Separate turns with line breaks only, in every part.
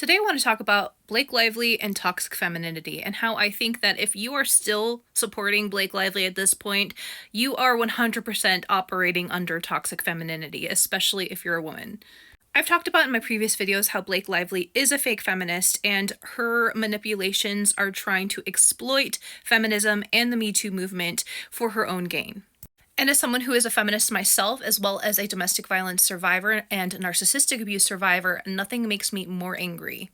Today, I want to talk about Blake Lively and toxic femininity, and how I think that if you are still supporting Blake Lively at this point, you are 100% operating under toxic femininity, especially if you're a woman. I've talked about in my previous videos how Blake Lively is a fake feminist, and her manipulations are trying to exploit feminism and the Me Too movement for her own gain. And as someone who is a feminist myself, as well as a domestic violence survivor and narcissistic abuse survivor, nothing makes me more angry.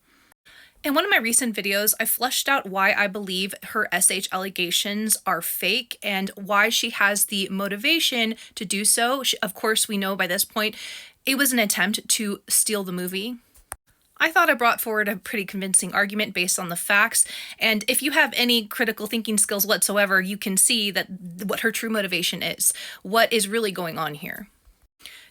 In one of my recent videos, I fleshed out why I believe her SH allegations are fake and why she has the motivation to do so. Of course, we know by this point it was an attempt to steal the movie. I thought I brought forward a pretty convincing argument based on the facts, and if you have any critical thinking skills whatsoever, you can see that what her true motivation is, what is really going on here.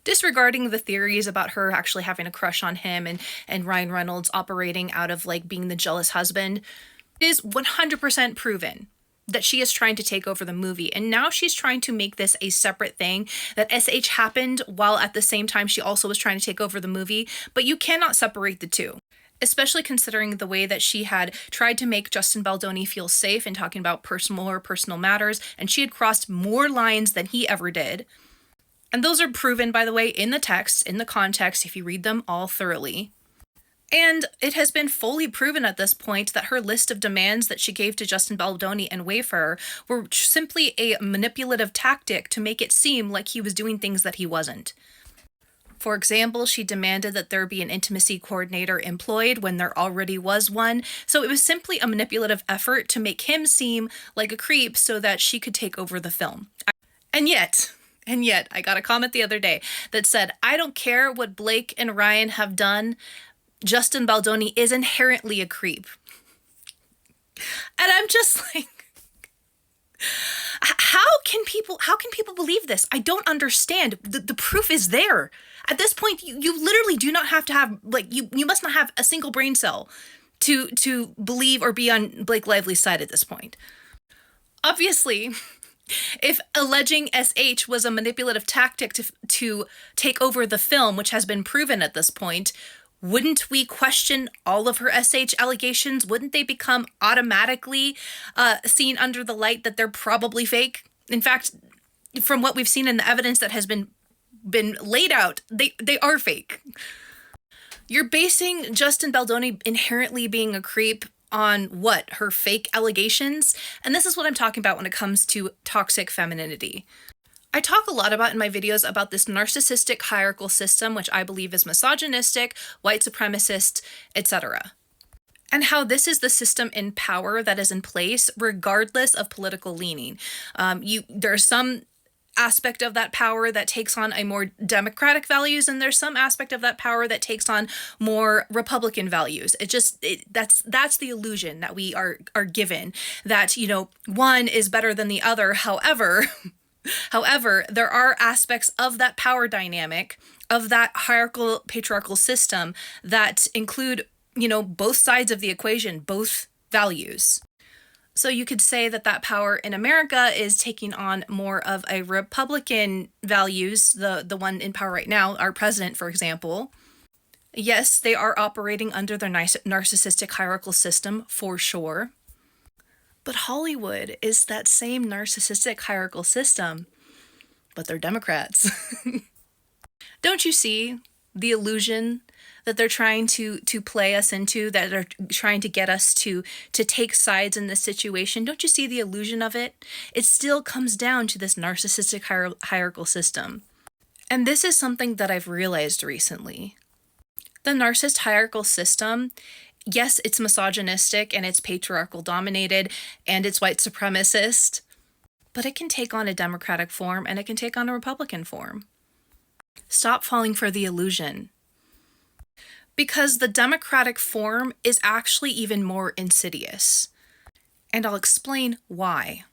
Disregarding the theories about her actually having a crush on him and Ryan Reynolds operating out of being the jealous husband, it is 100% proven that she is trying to take over the movie, and now she's trying to make this a separate thing, that SH happened while at the same time she also was trying to take over the movie, but you cannot separate the two. Especially considering the way that she had tried to make Justin Baldoni feel safe in talking about personal matters, and she had crossed more lines than he ever did. And those are proven, by the way, in the text, in the context, if you read them all thoroughly. And it has been fully proven at this point that her list of demands that she gave to Justin Baldoni and Wayfarer were simply a manipulative tactic to make it seem like he was doing things that he wasn't. For example, she demanded that there be an intimacy coordinator employed when there already was one, so it was simply a manipulative effort to make him seem like a creep so that she could take over the film. And yet, I got a comment the other day that said, "I don't care what Blake and Ryan have done, Justin Baldoni is inherently a creep." And I'm just like, how can people believe this? I don't understand. The proof is there. At this point, you literally do not have to have, you must not have a single brain cell to believe or be on Blake Lively's side at this point. Obviously, if alleging SH was a manipulative tactic to take over the film, which has been proven at this point, wouldn't we question all of her SH allegations? Wouldn't they become automatically seen under the light that they're probably fake? In fact, from what we've seen in the evidence that has been laid out, they are fake. You're basing Justin Baldoni inherently being a creep on what? Her fake allegations? And this is what I'm talking about when it comes to toxic femininity. I talk a lot about in my videos about this narcissistic hierarchical system, which I believe is misogynistic, white supremacist, etc. And how this is the system in power that is in place regardless of political leaning. There's some aspect of that power that takes on a more democratic values, and there's some aspect of that power that takes on more Republican values. That's the illusion that we are given, that one is better than the other. However, there are aspects of that power dynamic, of that hierarchical patriarchal system, that include, both sides of the equation, both values. So you could say that power in America is taking on more of a Republican values, the one in power right now, our president, for example. Yes, they are operating under their narcissistic hierarchical system, for sure. But Hollywood is that same narcissistic hierarchical system, but they're Democrats. Don't you see the illusion that they're trying to play us into, that are trying to get us to take sides in this situation? Don't you see the illusion of it? It still comes down to this narcissistic hierarchical system. And this is something that I've realized recently. The narcissist hierarchical system, yes, it's misogynistic and it's patriarchal dominated and it's white supremacist, but it can take on a Democratic form and it can take on a Republican form. Stop falling for the illusion. Because the Democratic form is actually even more insidious. And I'll explain why.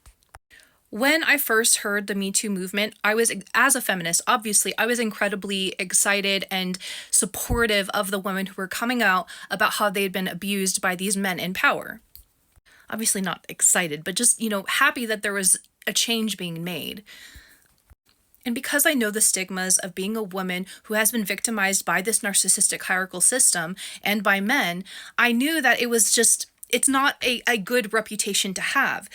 When I first heard the Me Too movement, as a feminist, obviously, I was incredibly excited and supportive of the women who were coming out about how they had been abused by these men in power. Obviously not excited, but just, happy that there was a change being made. And because I know the stigmas of being a woman who has been victimized by this narcissistic hierarchical system and by men, I knew that it's not a good reputation to have.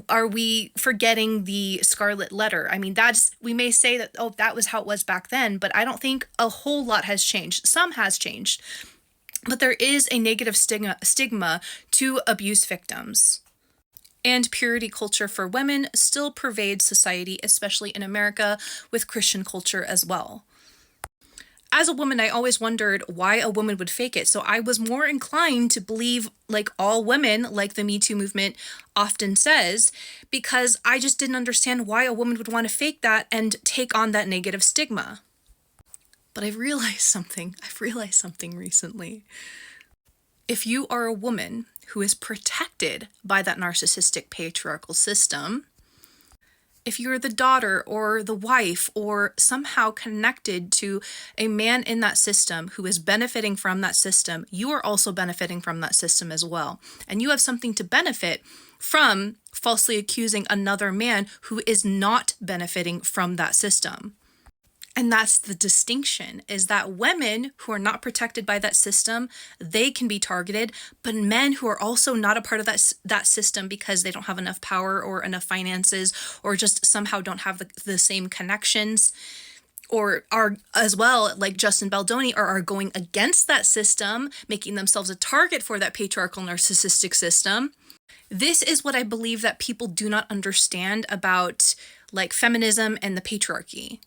Are we forgetting the Scarlet Letter? I mean, we may say that, oh, that was how it was back then, but I don't think a whole lot has changed. Some has changed, but there is a negative stigma to abuse victims. And purity culture for women still pervades society, especially in America, with Christian culture as well. As a woman, I always wondered why a woman would fake it. So I was more inclined to believe like all women, like the Me Too movement often says, because I just didn't understand why a woman would want to fake that and take on that negative stigma. But I've realized something. Recently. If you are a woman who is protected by that narcissistic patriarchal system, if you're the daughter or the wife or somehow connected to a man in that system who is benefiting from that system, you are also benefiting from that system as well. And you have something to benefit from falsely accusing another man who is not benefiting from that system. And that's the distinction, is that women who are not protected by that system, they can be targeted, but men who are also not a part of that system because they don't have enough power or enough finances or just somehow don't have the same connections, or are as well, like Justin Baldoni, are going against that system, making themselves a target for that patriarchal narcissistic system. This is what I believe that people do not understand about like feminism and the patriarchy.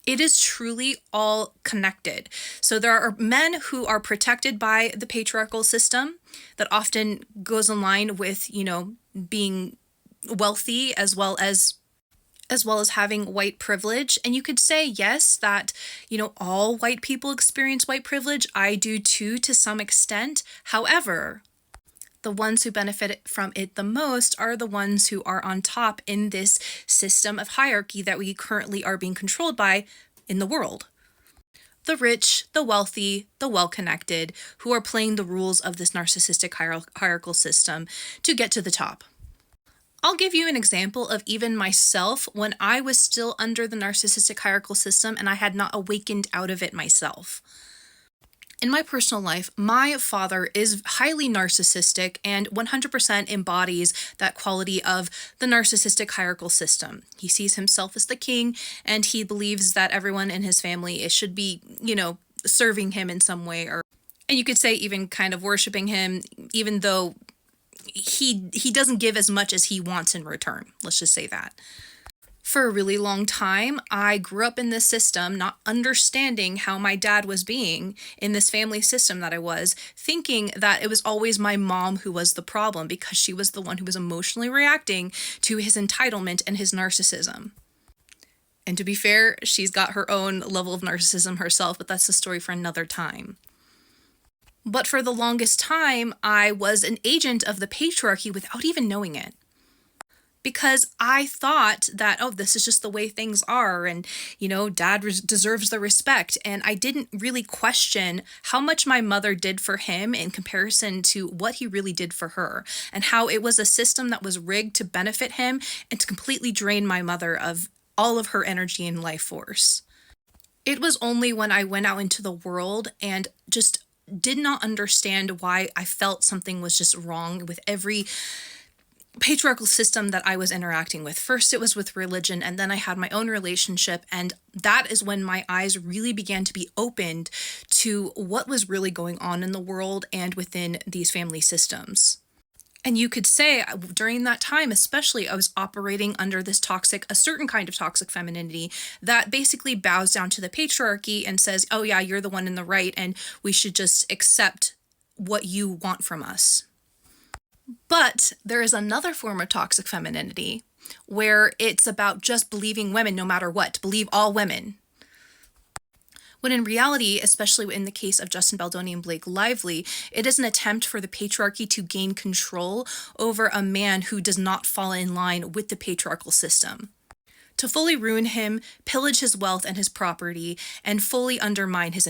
It is truly all connected. So there are men who are protected by the patriarchal system that often goes in line with, being wealthy as well as having white privilege. And you could say, yes, that, all white people experience white privilege. I do too, to some extent. However, the ones who benefit from it the most are the ones who are on top in this system of hierarchy that we currently are being controlled by in the world. The rich, the wealthy, the well-connected, who are playing the rules of this narcissistic hierarchical system to get to the top. I'll give you an example of even myself when I was still under the narcissistic hierarchical system and I had not awakened out of it myself. In my personal life, my father is highly narcissistic and 100% embodies that quality of the narcissistic hierarchical system. He sees himself as the king, and he believes that everyone in his family should be, serving him in some way, and you could say even kind of worshiping him, even though he doesn't give as much as he wants in return. Let's just say that. For a really long time, I grew up in this system, not understanding how my dad was being in this family system that I was, thinking that it was always my mom who was the problem because she was the one who was emotionally reacting to his entitlement and his narcissism. And to be fair, she's got her own level of narcissism herself, but that's a story for another time. But for the longest time, I was an agent of the patriarchy without even knowing it. Because I thought that, this is just the way things are, and, dad deserves the respect. And I didn't really question how much my mother did for him in comparison to what he really did for her, and how it was a system that was rigged to benefit him and to completely drain my mother of all of her energy and life force. It was only when I went out into the world and just did not understand why I felt something was just wrong with every patriarchal system that I was interacting with. First, it was with religion, and then I had my own relationship, and that is when my eyes really began to be opened to what was really going on in the world and within these family systems. And you could say during that time, especially, I was operating under a certain kind of toxic femininity that basically bows down to the patriarchy and says, oh yeah, you're the one in the right, and we should just accept what you want from us. But there is another form of toxic femininity where it's about just believing women no matter what, believe all women. When in reality, especially in the case of Justin Baldoni and Blake Lively, it is an attempt for the patriarchy to gain control over a man who does not fall in line with the patriarchal system, to fully ruin him, pillage his wealth and his property, and fully undermine his